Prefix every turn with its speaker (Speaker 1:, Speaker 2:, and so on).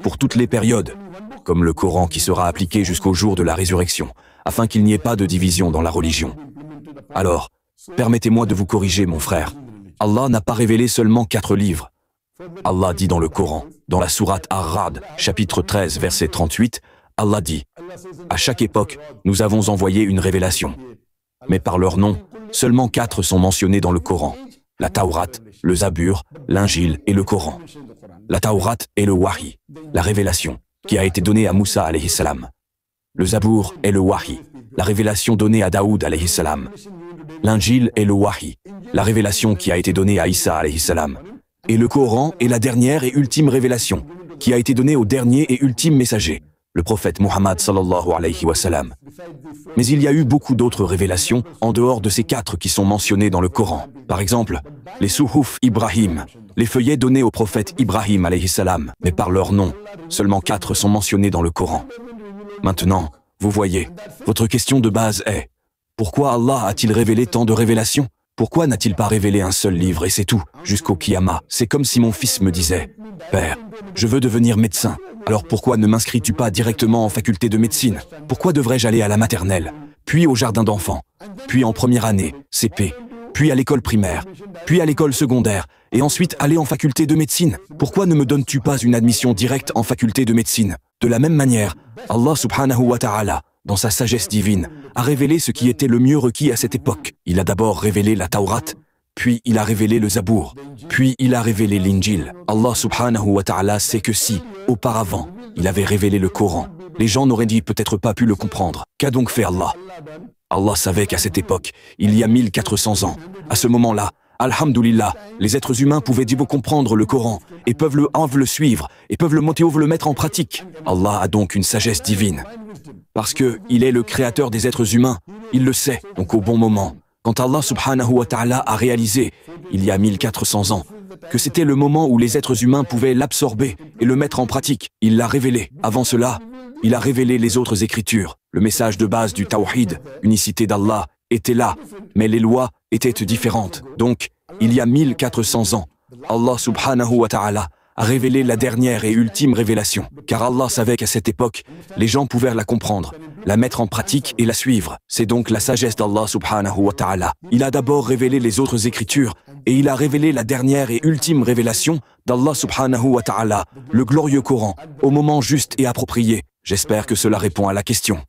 Speaker 1: pour toutes les périodes, comme le Coran qui sera appliqué jusqu'au jour de la résurrection, afin qu'il n'y ait pas de division dans la religion. Alors, permettez-moi de vous corriger, mon frère. Allah n'a pas révélé seulement 4 livres. Allah dit dans le Coran, dans la sourate Ar-Ra'd, chapitre 13, verset 38, Allah dit « À chaque époque, nous avons envoyé une révélation. Mais par leur nom, seulement 4 sont mentionnés dans le Coran. La Taurate, le Zabur, l'Injil et le Coran. La Taurate est le Wahi, la révélation, qui a été donnée à Moussa alayhi salam. Le Zabour est le Wahi, la révélation donnée à Daoud alayhi salam. L'Injil est le Wahi, la révélation qui a été donnée à Isa alayhi salam. Et le Coran est la dernière et ultime révélation, qui a été donnée au dernier et ultime messager, le prophète Muhammad sallallahu alayhi wa sallam. Mais il y a eu beaucoup d'autres révélations en dehors de ces 4 qui sont mentionnées dans le Coran. Par exemple, les Suhuf Ibrahim, les feuillets donnés au prophète Ibrahim alayhi salam, mais par leur nom, seulement 4 sont mentionnés dans le Coran. Maintenant, vous voyez, votre question de base est, pourquoi Allah a-t-il révélé tant de révélations? Pourquoi n'a-t-il pas révélé un seul livre et c'est tout, jusqu'au Qiyamah? C'est comme si mon fils me disait, « Père, je veux devenir médecin. Alors pourquoi ne m'inscris-tu pas directement en faculté de médecine? Pourquoi devrais-je aller à la maternelle, puis au jardin d'enfants, puis en première année, CP, puis à l'école primaire, puis à l'école secondaire, et ensuite aller en faculté de médecine? Pourquoi ne me donnes-tu pas une admission directe en faculté de médecine? De la même manière, Allah subhanahu wa ta'ala, dans sa sagesse divine, a révélé ce qui était le mieux requis à cette époque. Il a d'abord révélé la Taurate, puis il a révélé le Zabour, puis il a révélé l'Injil. Allah subhanahu wa ta'ala sait que si, auparavant, il avait révélé le Coran, les gens n'auraient peut-être pas pu le comprendre. Qu'a donc fait Allah? Allah savait qu'à cette époque, il y a 1400 ans, à ce moment-là, alhamdulillah, les êtres humains pouvaient comprendre le Coran, et peuvent le suivre, et peuvent le mettre en pratique. Allah a donc une sagesse divine. Parce qu'il est le créateur des êtres humains, il le sait, donc au bon moment. Quand Allah subhanahu wa ta'ala a réalisé, il y a 1400 ans, que c'était le moment où les êtres humains pouvaient l'absorber et le mettre en pratique, il l'a révélé. Avant cela, il a révélé les autres écritures. Le message de base du Tawhid, unicité d'Allah, était là, mais les lois étaient différentes. Donc, il y a 1400 ans, Allah subhanahu wa ta'ala a révélé la dernière et ultime révélation, car Allah savait qu'à cette époque, les gens pouvaient la comprendre, la mettre en pratique et la suivre. C'est donc la sagesse d'Allah subhanahu wa ta'ala. Il a d'abord révélé les autres écritures, et il a révélé la dernière et ultime révélation d'Allah subhanahu wa ta'ala, le glorieux Coran, au moment juste et approprié. J'espère que cela répond à la question.